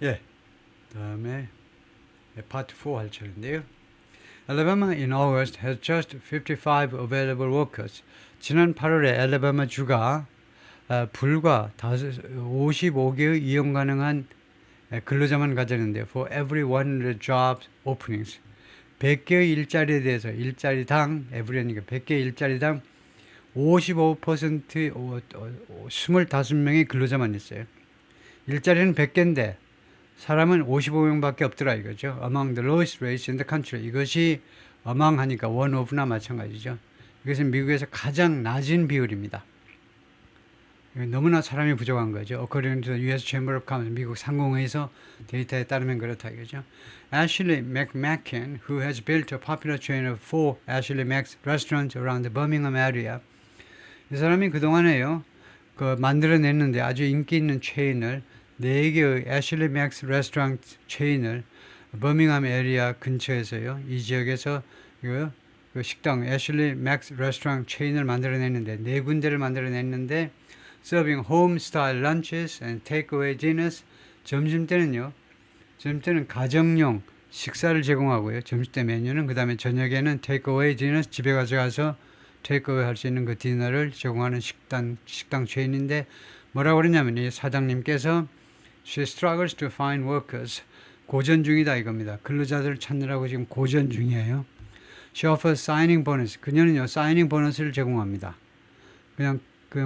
예, 다음에 파트 4 할 차례인데요. Alabama in August has just 55 available workers. 지난 8월에 알래바마 주가 불과 55개의 이용 가능한 근로자만 가졌는데 for every 100 job openings 100개의 일자리에 대해서 일자리당 every니까 100개 일자리당 55% 25명의 근로자만 있어요. 일자리는 100개인데 사람은 55명밖에 없더라 이거죠. Among the lowest rates in the country. 이것이 among 하니까 one of나 마찬가지죠. 이것은 미국에서 가장 낮은 비율입니다. 너무나 사람이 부족한 거죠. According to the U.S. Chamber of Commerce, 미국 상공회에서 데이터에 따르면 그렇다 이거죠. Ashley McMacken, who has built a popular chain of 4 Ashley Mac's restaurants around the Birmingham area. 이 사람이 그동안에요, 만들어냈는데 아주 인기 있는 체인을 4개의 애슐리 맥스 레스토랑트 체인을 버밍함 에리아 근처에서요, 이 지역에서 그 식당 애슐리 맥스 레스토랑 체인을 만들어냈는데 4군데를 만들어냈는데 serving home style lunches and takeaway dinners. 점심 때는 가정용 식사를 제공하고요. 점심 때 메뉴는 그 다음에 저녁에는 takeaway dinners, 집에 가져가서 테이크어웨이 할 수 있는 그 디너를 제공하는 식당 체인인데 뭐라고 그러냐면 이 사장님께서 She struggles to find workers. 고전 중이다 이겁니다. 근로자들을 찾느라고 지금 고전 중이에요. She offers signing bonus. 그녀는요, 사이닝 보너스를 제공합니다. 그냥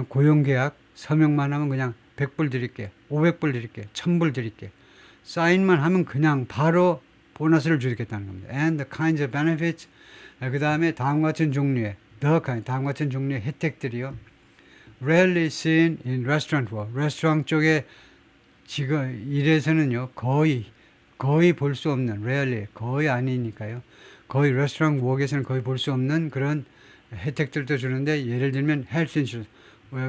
고용계약 서명만 하면 그냥 100불 드릴게, 500불 드릴게, 1000불 드릴게. 사인만 하면 그냥 바로 보너스를 주겠다는 겁니다. And the kinds of benefits. 그 다음에 다음과 같은 종류의 다음 같은 종류의 혜택들이요. Rarely seen in restaurant work. 레스토랑 쪽에 지금 일에서는요, 거의 볼 수 없는, rarely, 거의 아니니까요. 거의 레스토랑 work에서는 거의 볼 수 없는 그런 혜택들도 주는데, 예를 들면 health insurance,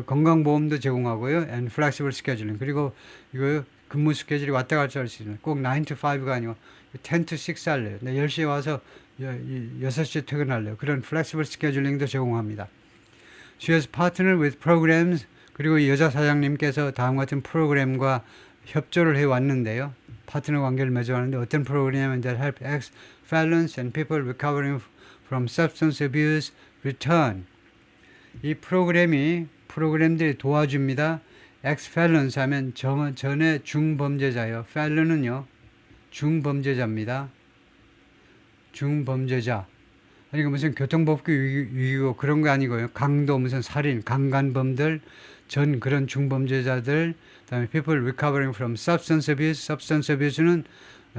건강보험도 제공하고요. and flexible scheduling. 그리고 이거 근무 스케줄이 왔다 갔다 할 수 있는, 꼭 9 to 5가 아니고 10 to 6 할래요. 10시에 와서 6시에 퇴근할래요. 그런 플렉시블 스케줄링도 제공합니다. She has partnered with programs. 그리고 여자 사장님께서 다음 같은 프로그램과 협조를 해왔는데요. 파트너 관계를 맺어왔는데 어떤 프로그램이냐면 that help ex-felons and people recovering from substance abuse return. 이 프로그램들이 도와줍니다. ex-felons 하면 전에 중범죄자요. felon은요, 중범죄자입니다. 중범죄자. 그러니까 무슨 교통법규 위기고 그런 거 아니고요. 강도, 무슨 살인, 강간범들, 전 그런 중범죄자들, 그다음에 people recovering from substance abuse. substance abuse는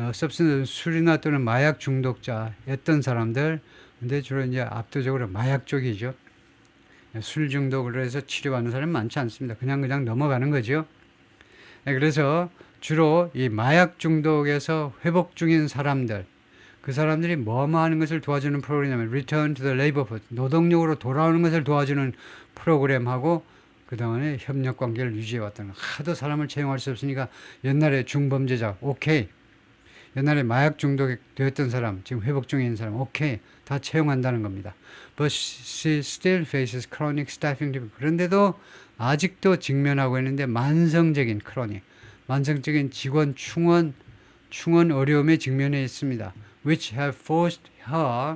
substance 술이나 또는 마약 중독자였던 사람들. 근데 주로 이제 압도적으로 마약 쪽이죠. 술 중독으로 해서 치료받는 사람 많지 않습니다. 그냥 넘어가는 거죠. 그래서 주로 이 마약 중독에서 회복 중인 사람들, 그 사람들이 뭐뭐 하는 것을 도와주는 프로그램이냐면 Return to the Labor Force, 노동력으로 돌아오는 것을 도와주는 프로그램하고 그동안에 협력 관계를 유지해 왔다는 거. 하도 사람을 채용할 수 없으니까 옛날에 중범죄자 오케이, 옛날에 마약 중독되었던 사람, 지금 회복 중에 있는 사람 오케이, 다 채용한다는 겁니다. But she still faces chronic staffing difficulty. 그런데도 아직도 직면하고 있는데 만성적인 직원 충원 어려움에 직면해 있습니다. which have forced her.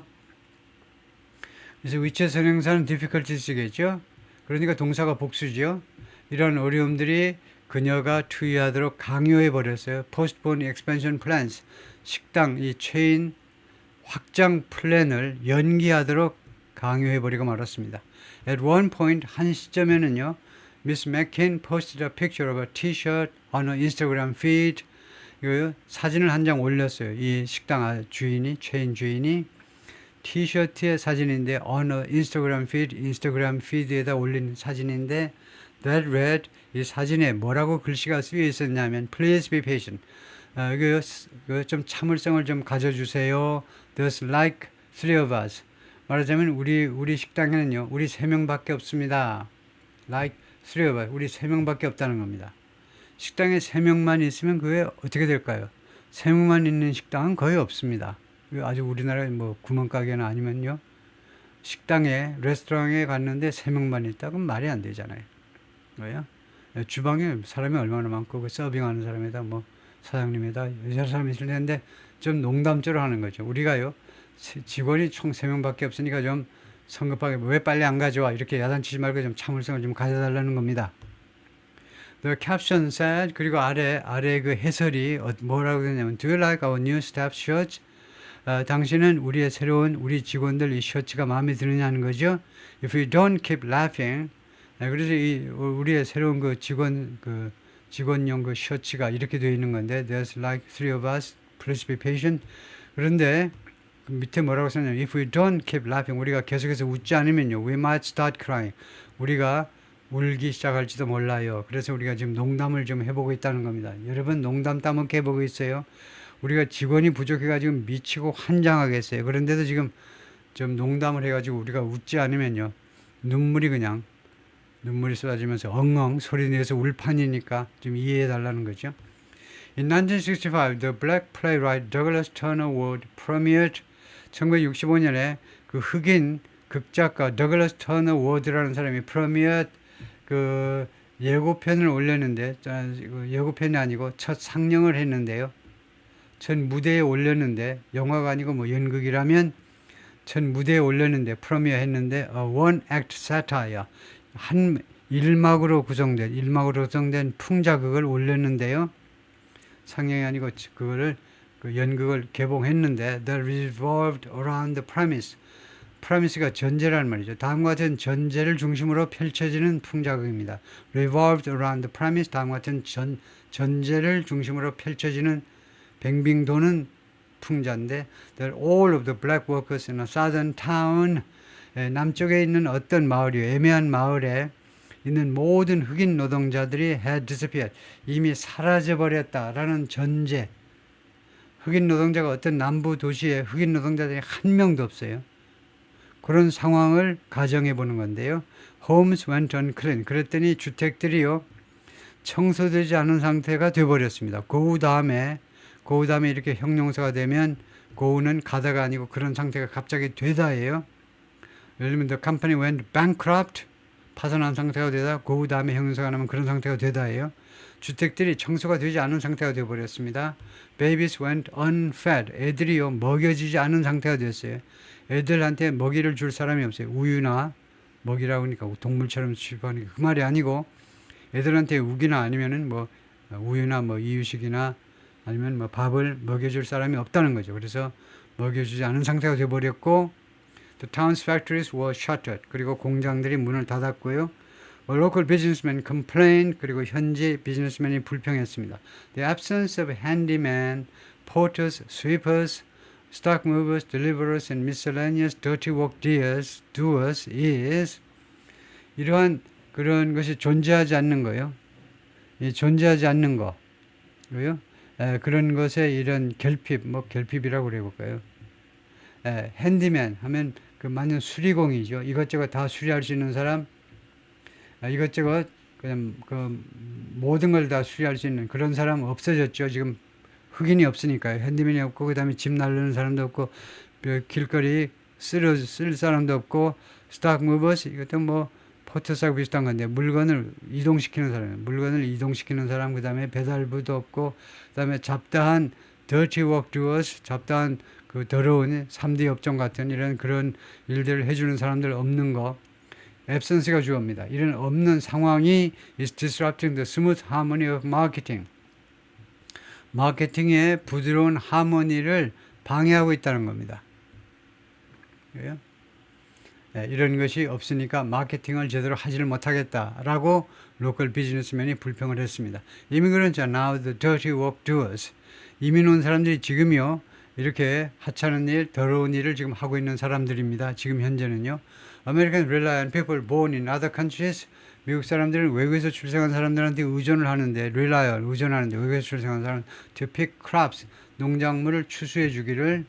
그래서 which의 선행사는 difficulties겠죠. 그러니까 동사가 복수죠. 이런 어려움들이 그녀가 투여하도록 강요해 버렸어요. postpone expansion plans. 식당 이 체인 확장 플랜을 연기하도록 강요해 버리고 말았습니다. At one point 한 시점에는요, Miss McCain posted a picture of a T-shirt on her Instagram feed. 사진을 한 장 올렸어요. 이 식당 주인이, 체인 주인이 티셔츠의 사진인데 어느 인스타그램 피드에다 올린 사진인데 that read, 이 사진에 뭐라고 글씨가 쓰여 있었냐면 Please be patient. 좀 참을성을 좀 가져주세요. There's like three of us. 말하자면 우리 식당에는요, 우리 3명밖에 없습니다. Like three of us. 우리 3명밖에 없다는 겁니다. 식당에 3명만 있으면 그게 어떻게 될까요? 3명만 있는 식당은 거의 없습니다. 아주 우리나라에 뭐 구멍가게나 아니면요, 식당에 레스토랑에 갔는데 3명만 있다 그럼 말이 안 되잖아요. 왜요? 주방에 사람이 얼마나 많고 그 서빙하는 사람에다 뭐 사장님에다 여자 사람이 있을 텐데 좀 농담조로 하는 거죠. 우리가요 직원이 총 3명밖에 없으니까 좀 성급하게 왜 빨리 안 가져와 이렇게 야단치지 말고 좀 참을성을 좀 가져달라는 겁니다. The caption said 그리고 아래 그 해설이 뭐라고 되냐면 Do you like our new staff shirts? 당신은 우리 직원들 이 셔츠가 마음에 드느냐는 거죠. If you don't keep laughing 그래서 우리의 새로운 그 직원용 그 셔츠가 이렇게 되어 있는 건데 There's like three of us, please be patient. 그런데 그 밑에 뭐라고 썼냐면 If we don't keep laughing 우리가 계속해서 웃지 않으면요 We might start crying 우리가 울기 시작할지도 몰라요. 그래서 우리가 지금 농담을 좀 해보고 있다는 겁니다. 여러분 농담 따먹게 해보고 있어요. 우리가 직원이 부족해가지고 미치고 환장하겠어요. 그런데도 지금 좀 농담을 해가지고 우리가 웃지 않으면요 눈물이 쏟아지면서 엉엉 소리 내서 울 판이니까 좀 이해해 달라는 거죠. In 1965, the black playwright Douglas Turner Ward premiered 1965년에 그 흑인 극작가 더글라스 터너 워드라는 사람이 프리미어 그 예고편을 올렸는데 예고편이 아니고 첫 상영을 했는데요. 첫 무대에 올렸는데 영화가 아니고 뭐 연극이라면 첫 무대에 올렸는데 프리미어 했는데 one act satire 한 일막으로 구성된 풍자극을 올렸는데요. 상영이 아니고 그거를 그 연극을 개봉했는데 that revolved around the premise가 전제라는 말이죠. 다음과 같은 전제를 중심으로 펼쳐지는 풍자극입니다. revolved around the premise 다음과 같은 전제를 중심으로 펼쳐지는 뱅빙 도는 풍자인데 that all of the black workers in a southern town 남쪽에 있는 어떤 마을이요 애매한 마을에 있는 모든 흑인 노동자들이 had disappeared 이미 사라져버렸다라는 전제 흑인 노동자가 어떤 남부 도시에 흑인 노동자들이 한 명도 없어요. 그런 상황을 가정해 보는 건데요. Homes went unclean. 그랬더니 주택들이요. 청소되지 않은 상태가 되어버렸습니다. 고우 다음에 이렇게 형용사가 되면 고우는 가다가 아니고 그런 상태가 갑자기 되다예요. 예를 들면 the company went bankrupt. 파산한 상태가 되다. 고우 다음에 형용사가 나면 그런 상태가 되다예요. 주택들이 청소가 되지 않은 상태가 되어버렸습니다. Babies went unfed. 애들이요 먹여지지 않은 상태가 됐어요. 애들한테 먹이를 줄 사람이 없어요. 우유나 먹이라고 하니까 동물처럼 취급하니까 그 말이 아니고 애들한테 우기나 아니면은 뭐 우유나 뭐 이유식이나 아니면 뭐 밥을 먹여줄 사람이 없다는 거죠. 그래서 먹여주지 않은 상태가 되어버렸고 The town's factories were shuttered. 그리고 공장들이 문을 닫았고요. Local businessmen complained. 그리고 현지 비즈니스맨이 불평했습니다. The absence of handymen, porters, sweepers, stock movers, deliverers, and miscellaneous dirty work doers is 이러한 그런 것이 존재하지 않는 거예요. 존재하지 않는 거고요. 그런 것에 이런 결핍이라고 그래 볼까요? 핸디맨 하면 그 맞는 수리공이죠. 이것저것 다 수리할 수 있는 사람, 이것저것 그냥 그 모든 걸 다 수리할 수 있는 그런 사람 없어졌죠. 지금 흑인이 없으니까요. 핸디맨이 없고 그다음에 집 나르는 사람도 없고 길거리 쓸 사람도 없고 스탁 무버스 이것도 뭐 포터스하고 비슷한 건데 물건을 이동시키는 사람 그다음에 배달부도 없고 그다음에 잡다한 dirty work doers 잡다한 그 더러운 3D 업종 같은 이런 그런 일들을 해주는 사람들 없는 거 absence가 주어입니다. 이런 없는 상황이 is disrupting the smooth harmony of marketing. 마케팅의 부드러운 하모니를 방해하고 있다는 겁니다. 그래요? 이런 것이 없으니까 마케팅을 제대로 하지를 못하겠다라고 로컬 비즈니스맨이 불평을 했습니다. Immigrants are now the dirty work doers. 이민 온 사람들이 지금요 이렇게 하찮은 일, 더러운 일을 지금 하고 있는 사람들입니다. 지금 현재는요. Americans rely on people born in other countries. 미국 사람들은 외국에서 출생한 사람들한테 의존하는데 외국에서 출생한 사람 to pick crops 농작물을 추수해 주기를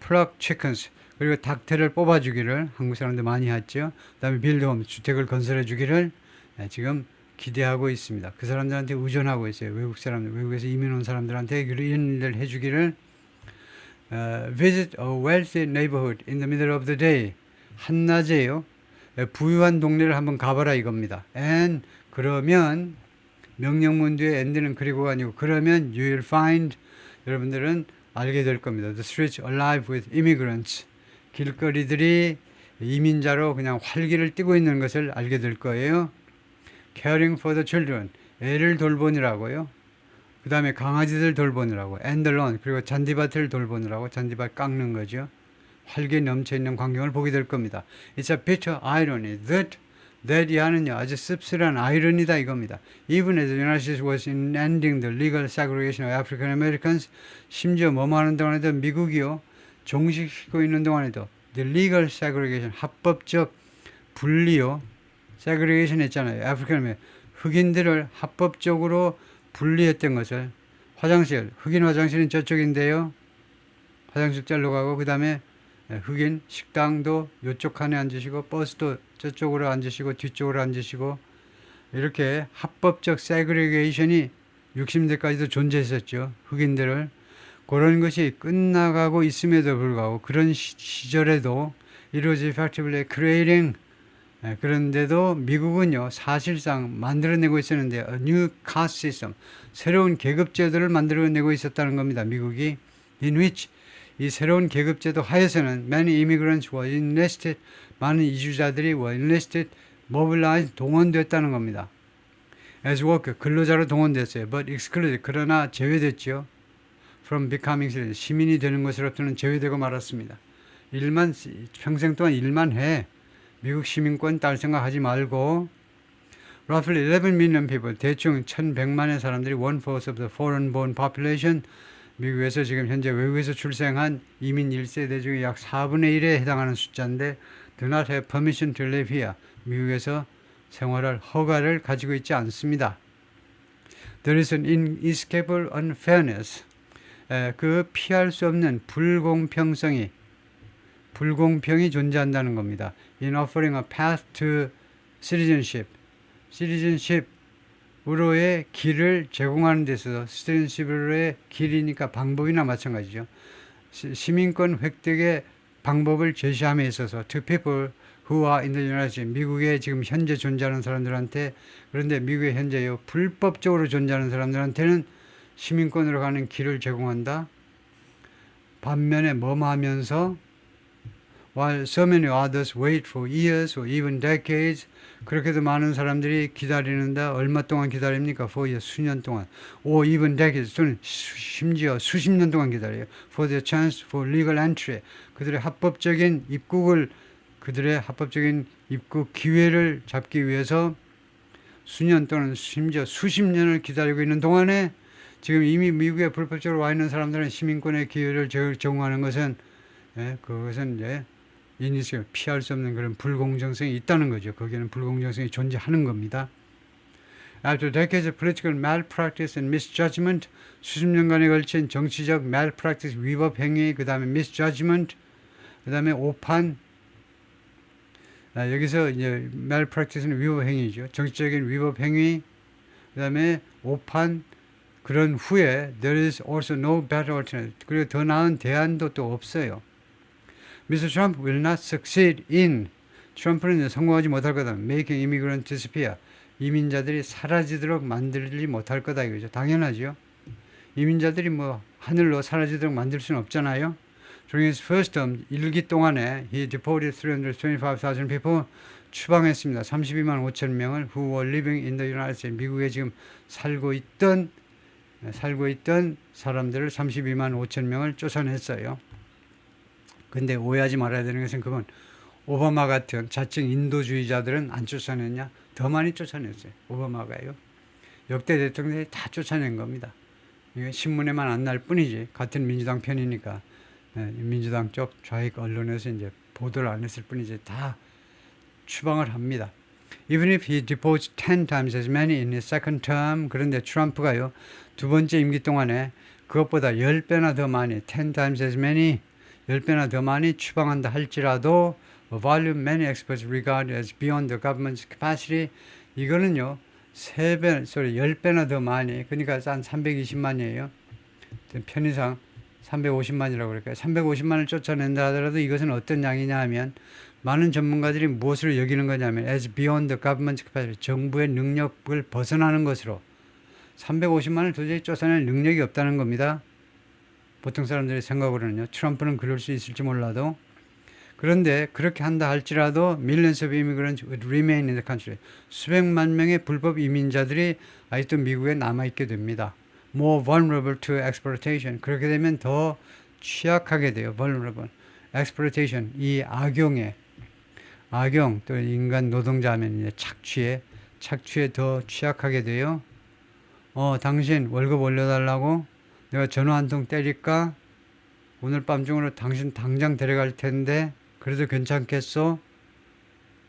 pluck chickens 그리고 닭태를 뽑아 주기를 한국 사람들 많이 했죠. 그다음에 build homes 주택을 건설해 주기를 지금 기대하고 있습니다. 그 사람들한테 의존하고 있어요. 외국에서 이민 온 사람들한테 이런 일을 해 주기를 visit a wealthy neighborhood in the middle of the day 한낮에요. 부유한 동네를 한번 가봐라 이겁니다. And 그러면 명령문 뒤에 and는 그리고가 아니고 그러면 you will find 여러분들은 알게 될 겁니다. The streets alive with immigrants. 길거리들이 이민자로 그냥 활기를 띠고 있는 것을 알게 될 거예요. Caring for the children. 애를 돌보느라고요. 그 다음에 강아지들 돌보느라고. And the lawn. 그리고 잔디밭을 돌보느라고. 잔디밭 깎는 거죠. 활기 넘쳐있는 광경을 보게 될 겁니다. It's a bitter irony that 이 하는요 아주 씁쓸한 아이러니다 이겁니다. Even as the United States was ending the legal segregation of African Americans, 심지어 뭐뭐 하는 동안에도 미국이요 종식시키고 있는 동안에도 the legal segregation 합법적 분리요 segregation 했잖아요. 아프리칸 흑인들을 합법적으로 분리했던 것을 화장실 흑인 화장실은 저쪽인데요. 화장실 짤로 가고 그 다음에 흑인 식당도 이쪽 칸에 앉으시고 버스도 저쪽으로 앉으시고 뒤쪽으로 앉으시고 이렇게 합법적 세그리게이션이 60년대까지도 존재했었죠. 흑인들을 그런 것이 끝나가고 있음에도 불구하고 그런 시절에도 it was effectively creating 그런데도 미국은요 사실상 만들어내고 있었는데 a new caste system 새로운 계급제도를 만들어내고 있었다는 겁니다. 미국이 in which 이 새로운 계급제도 하에서는 many immigrants were enlisted 많은 이주자들이 were enlisted mobilized 동원됐다는 겁니다. as worker 근로자로 동원됐어요. but excluded 그러나 제외됐죠. from becoming citizen 시민이 되는 것으로부터는 제외되고 말았습니다. 일만 평생 동안 일만 해. 미국 시민권 딸 생각하지 말고 roughly 11 million people 대충 1100만의 사람들이 1/4 of the foreign born population 미국에서 지금 현재 외국에서 출생한 이민 1세대 중에 약 4분의 1에 해당하는 숫자인데 do not have permission to live here. 미국에서 생활할 허가를 가지고 있지 않습니다. There is an inescapable unfairness. 그 피할 수 없는 불공평이 존재한다는 겁니다. In offering a path to citizenship. citizenship으로의 길을 제공하는 데 있어서 citizenship으로의 길이니까 방법이나 마찬가지죠. 시민권 획득의 방법을 제시함에 있어서 to people who are in the United States. 미국에 지금 현재 존재하는 사람들한테 그런데 미국에 현재요 불법적으로 존재하는 사람들한테는 시민권으로 가는 길을 제공한다. 반면에 하면서 while so many others wait for years or even decades 그렇게도 많은 사람들이 기다리는데 얼마 동안 기다립니까? for years, 수년 동안 or even decades 또는 심지어 수십 년 동안 기다려요. for the chance for legal entry 그들의 합법적인 입국 기회를 잡기 위해서 수년 또는 심지어 수십 년을 기다리고 있는 동안에 지금 이미 미국에 불법적으로 와 있는 사람들은 시민권의 기회를 제공하는 것은 그것은 이제 인위적으로 피할 수 없는 그런 불공정성이 있다는 거죠. 거기에는 불공정성이 존재하는 겁니다. After decades of political malpractice and misjudgment, 수십 년간에 걸친 정치적 malpractice 위법 행위, 그 다음에 misjudgment, 그 다음에 오판. 여기서 이제 malpractice는 위법 행위죠. 정치적인 위법 행위, 그 다음에 오판. 그런 후에 there is also no better alternative. 그리고 더 나은 대안도 또 없어요. Mr. Trump will not succeed in 트럼프는 성공하지 못할 거다. Making immigrants disappear. 이민자들이 사라지도록 만들지 못할 거다 이거죠. 당연하죠. 이민자들이 하늘로 사라지도록 만들 수는 없잖아요. During his first term 1기 동안에 he deported 325,000 people 추방했습니다. 32만 5천 명을 who were living in the United States. 미국에 지금 살고 있던 사람들을 32만 5천 명을 쫓아냈어요. 근데 오해하지 말아야 되는 것은 그건 오바마 같은 자칭 인도주의자들은 안 쫓아냈냐? 더 많이 쫓아냈어요. 오바마가요. 역대 대통령이 다 쫓아낸 겁니다. 이게 신문에만 안 날 뿐이지 같은 민주당 편이니까 민주당 쪽 좌익 언론에서 이제 보도를 안 했을 뿐이지 다 추방을 합니다. Even if he deports 10 times as many in his second term 그런데 트럼프가요 두 번째 임기 동안에 그것보다 10배나 더 많이 10 times as many 10배나 더 많이 추방한다 할지라도 a volume many experts regard as beyond the government's capacity 이거는요 10배나 더 많이 그러니까 한 320만이에요. 편의상 350만이라고 그럴까요? 350만을 쫓아낸다 하더라도 이것은 어떤 양이냐 하면 많은 전문가들이 무엇을 여기는 거냐면 as beyond the government's capacity 정부의 능력을 벗어나는 것으로 350만을 도저히 쫓아낼 능력이 없다는 겁니다. 보통 사람들의 생각으로는요. 트럼프는 그럴 수 있을지 몰라도. 그런데 그렇게 한다 할지라도 millions of immigrants would remain in the country. 수백만 명의 불법 이민자들이 아직도 미국에 남아있게 됩니다. More vulnerable to exploitation. 그렇게 되면 더 취약하게 돼요. vulnerable. exploitation. 이 악용 또 인간 노동자 하면 이제 착취에 더 취약하게 돼요. 당신 월급 올려달라고 내가 전화 한 통 때릴까? 오늘 밤 중으로 당신 당장 데려갈 텐데 그래도 괜찮겠어?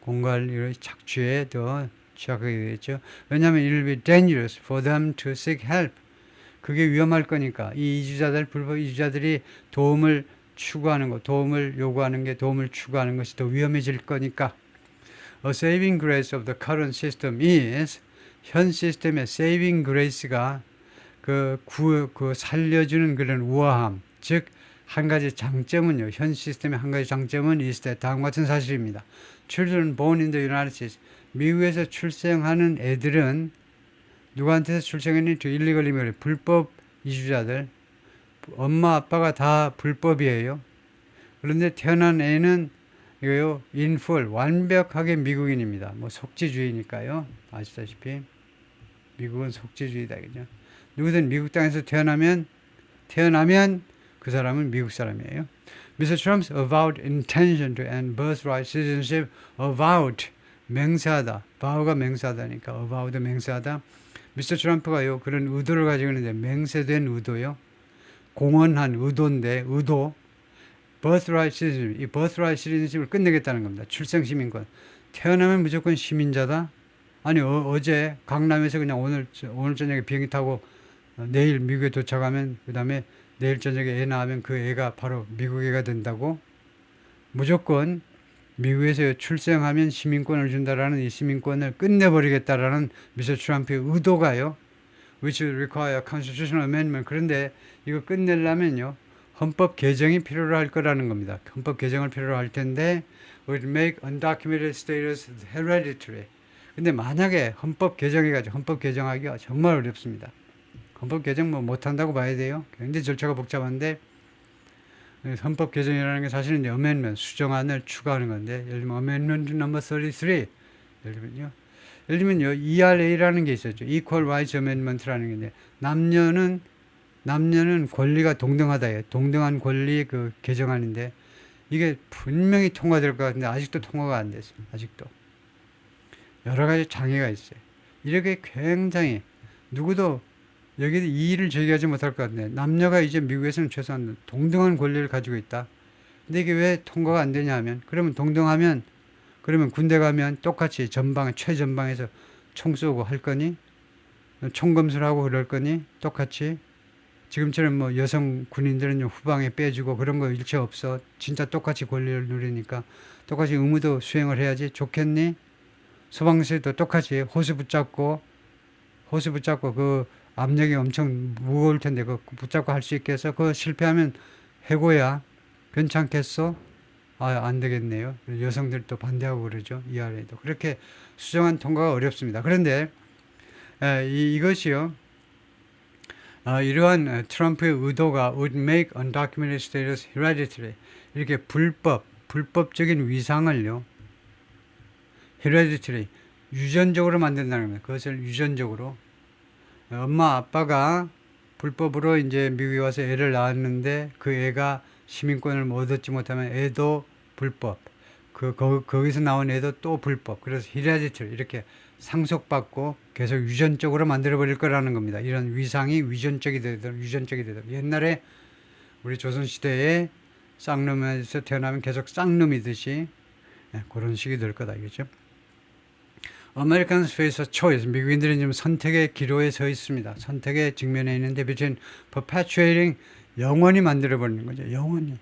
공갈리의 착취에 더 취약하게 되겠죠. 왜냐하면 it will be dangerous for them to seek help. 그게 위험할 거니까 이 이주자들 불법 이주자들이 도움을 추구하는 것, 도움을 요구하는 게 도움을 추구하는 것이 더 위험해질 거니까. A saving grace of the current system is 현 시스템의 saving grace가 그 살려주는 그런 우아함, 즉 한 가지 장점은요. 현 시스템의 한 가지 장점은 is that 다음과 같은 사실입니다. Children born in the United States. 미국에서 출생하는 애들은 누구한테서 출생했니? To illegal immigrant. 불법 이주자들. 엄마 아빠가 다 불법이에요. 그런데 태어난 애는 이거요. in full. 완벽하게 미국인입니다. 뭐 속지주의니까요. 아시다시피 미국은 속지주의다. 그죠? 누구든 미국 땅에서 태어나면 그 사람은 미국 사람이에요. Mr. Trump's avowed intention to end birthright citizenship, avowed, 맹세하다. vow가 맹세하다니까 avowed 맹세하다. Mr. 트럼프가요 그런 의도를 가지고 있는데 맹세된 의도요. 공언한 의도인데 의도. birthright citizenship, 이 birthright citizenship을 끝내겠다는 겁니다. 출생 시민권. 태어나면 무조건 시민자다. 아니 어제 강남에서 그냥 오늘 저녁에 비행기 타고 내일 미국에 도착하면 그 다음에 내일 저녁에 애 낳으면 그 애가 바로 미국 애가 된다고? 무조건 미국에서 출생하면 시민권을 준다라는 이 시민권을 끝내버리겠다라는 미스터 트럼프의 의도가요. which would require a constitutional amendment. 그런데 이거 끝내려면요. 헌법 개정이 필요로 할 거라는 겁니다. 헌법 개정을 필요로 할 텐데 would make undocumented status hereditary. 근데 만약에 헌법 개정해가지고 헌법 개정하기가 정말 어렵습니다. 헌법 개정 뭐 못한다고 봐야 돼요. 굉장히 절차가 복잡한데 헌법 개정이라는 게 사실은 이제 어멘먼트 수정안을 추가하는 건데 예를 들면 어멘먼트 넘버 33 예를 들면요 ERA라는 게 있었죠. Equal Rights Amendment라는 게 있는데 남녀는 권리가 동등하다예요. 동등한 권리 그 개정안인데 이게 분명히 통과될 것 같은데 아직도 통과가 안 됐어요. 아직도 여러 가지 장애가 있어요. 이렇게 굉장히 누구도 여기에 이의를 제기하지 못할 것 같네. 남녀가 이제 미국에서는 최소한 동등한 권리를 가지고 있다. 근데 이게 왜 통과가 안 되냐 하면, 그러면 동등하면, 그러면 군대 가면 똑같이 최전방에서 총 쏘고 할 거니? 총검술하고 그럴 거니? 똑같이? 지금처럼 뭐 여성 군인들은 후방에 빼주고 그런 거 일체 없어. 진짜 똑같이 권리를 누리니까 똑같이 의무도 수행을 해야지. 좋겠니? 소방서도 똑같이 호수 붙잡고 그 압력이 엄청 무거울 텐데 그 붙잡고 할 수 있게 해서 그 실패하면 해고야. 괜찮겠어? 안 되겠네요. 여성들도 반대하고 그러죠. ERA도. 그렇게 수정안 통과가 어렵습니다. 그런데 이것이요. 이러한 트럼프의 의도가 would make undocumented status hereditary. 이렇게 불법적인 위상을요. hereditary. 유전적으로 만든다는 겁니다. 그것을 유전적으로. 엄마 아빠가 불법으로 이제 미국에 와서 애를 낳았는데 그 애가 시민권을 얻지 못하면 애도 불법. 거기서 나온 애도 또 불법. 그래서 헤레디터리 이렇게 상속받고 계속 유전적으로 만들어버릴 거라는 겁니다. 이런 위상이 유전적이 되도록. 옛날에 우리 조선시대에 쌍놈에서 태어나면 계속 쌍놈이듯이 그런 식이 될 거다. 이거죠. Americans face a choice. 미국인들은 지금 선택의 기로에 서 있습니다. 선택의 직면에 있는데 between perpetuating 영원히 만들어버리는 거죠. 영원히.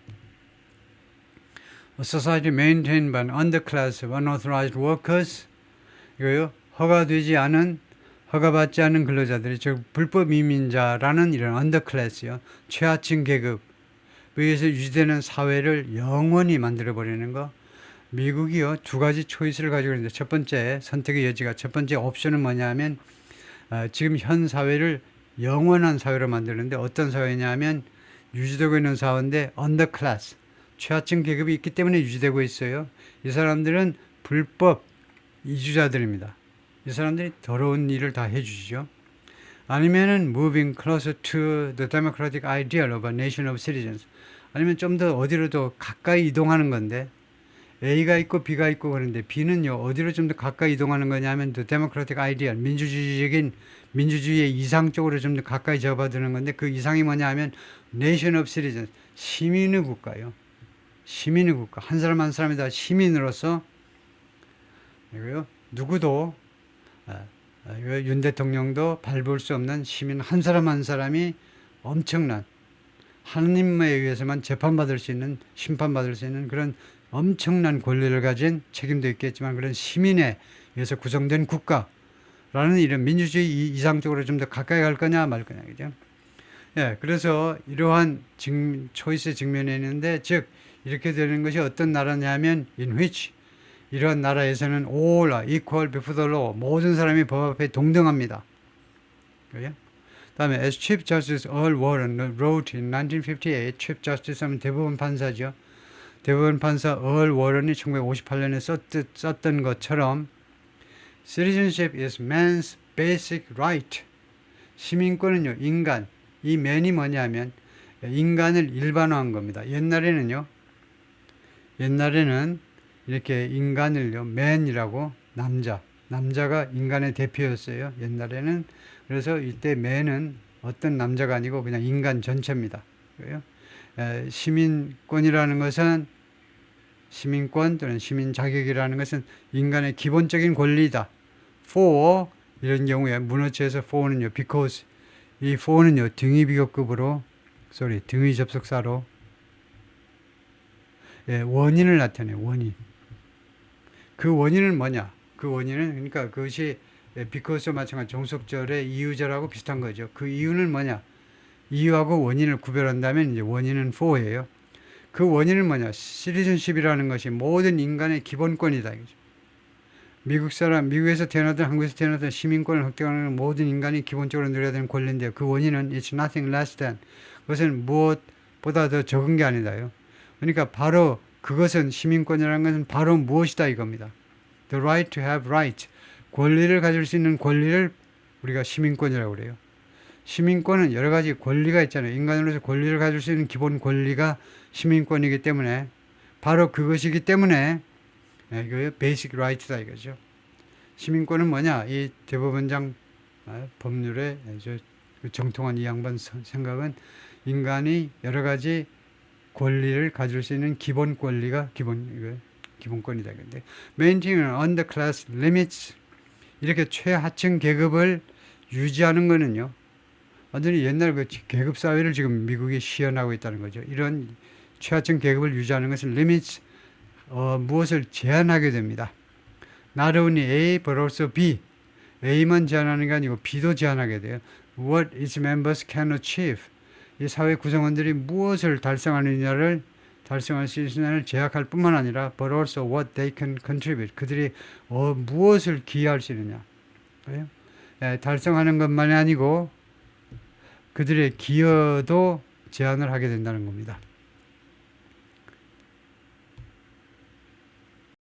A society maintained by an underclass of unauthorized workers. 이거요. 허가받지 않은 근로자들이 즉 불법 이민자라는 이런 underclass요. 최하층 계급. 위에서 유지되는 사회를 영원히 만들어버리는 거. 미국이요 두 가지 초이스를 가지고 있는데 첫 번째 선택의 여지가 첫 번째 옵션은 뭐냐면 지금 현 사회를 영원한 사회로 만드는데 어떤 사회냐면 유지되고 있는 사회인데 언더클래스, 최하층 계급이 있기 때문에 유지되고 있어요. 이 사람들은 불법 이주자들입니다. 이 사람들이 더러운 일을 다 해주시죠. 아니면은 moving closer to the democratic ideal of a nation of citizens. 아니면 좀 더 어디로 더 가까이 이동하는 건데 A가 있고 B가 있고 그런데 B는요 어디로 좀 더 가까이 이동하는 거냐면 the democratic ideal, 민주주의적인 민주주의의 이상 쪽으로 좀 더 가까이 접어드는 건데 그 이상이 뭐냐 하면 nation of citizens, 시민의 국가요. 시민의 국가. 한 사람 한 사람이 다 시민으로서 이거요 누구도 윤 대통령도 밟을 수 없는 시민 한 사람 한 사람이 엄청난 하느님에 의해서만 재판받을 수 있는, 심판받을 수 있는 그런 엄청난 권리를 가진, 책임도 있겠지만 그런 시민에 의해서 구성된 국가라는 이런 민주주의 이상적으로 좀 더 가까이 갈 거냐 말 거냐, 그죠? 예, 그래서 이러한 초이스에 직면해 있는데, 즉 이렇게 되는 것이 어떤 나라냐면 in which, 이러한 나라에서는 all are equal before the law, 모든 사람이 법 앞에 동등합니다. 그죠? 다음에 as Chief Justice Earl Warren wrote in 1958, Chief Justice 하면 대법원 판사죠. 대법원 판사 Earl Warren이 1958년에 썼던 것처럼 Citizenship is man's basic right. 시민권은요, 인간. 이 man이 뭐냐면 인간을 일반화한 겁니다. 옛날에는 이렇게 인간을요, man이라고 남자가 인간의 대표였어요. 옛날에는. 그래서 이때 man은 어떤 남자가 아니고 그냥 인간 전체입니다. 그래요? 시민권이라는 것은, 시민권 또는 시민 자격이라는 것은 인간의 기본적인 권리이다. for 이런 경우에 문어체에서 for는요, because 이 for는요 등위 비교급으로 등위 접속사로 원인을 나타내요. 원인. 그 원인은 뭐냐? 그 원인은 그러니까 그것이 because 마찬가지 종속절의 이유절하고 비슷한 거죠. 그 이유는 뭐냐? 이유하고 원인을 구별한다면 이제 원인은 for예요. 그 원인은 뭐냐? citizenship이라는 것이 모든 인간의 기본권이다. 미국에서 태어나든 한국에서 태어나든 시민권을 획득하는 모든 인간이 기본적으로 누려야 되는 권리인데요. 그 원인은 it's nothing less than, 그것은 무엇보다 더 적은 게 아니다요. 그러니까 바로 그것은, 시민권이라는 것은 바로 무엇이다 이겁니다. The right to have right, 권리를 가질 수 있는 권리를 우리가 시민권이라고 그래요. 시민권은 여러 가지 권리가 있잖아요. 인간으로서 권리를 가질 수 있는 기본 권리가 시민권이기 때문에, 바로 그것이기 때문에 이거 베이직 라이트다 이거죠. 시민권은 뭐냐? 이 대법원장 법률의 정통한 이 양반 생각은 인간이 여러 가지 권리를 가질 수 있는 기본 권리가 기본권이다. 근데 maintaining underclass limits, 이렇게 최하층 계급을 유지하는 거는요, 완전히 옛날 그 계급 사회를 지금 미국이 시연하고 있다는 거죠. 이런 최하층 계급을 유지하는 것은 limits, 무엇을 제한하게 됩니다. Not only A but also B. A만 제한하는 게 아니고 B도 제한하게 돼요. What its members can achieve. 이 사회 구성원들이 무엇을 달성할 수 있느냐를 제약할 뿐만 아니라 but also what they can contribute. 그들이 무엇을 기여할 수 있느냐. 달성하는 것만이 아니고 그들의 기여도 제한을 하게 된다는 겁니다.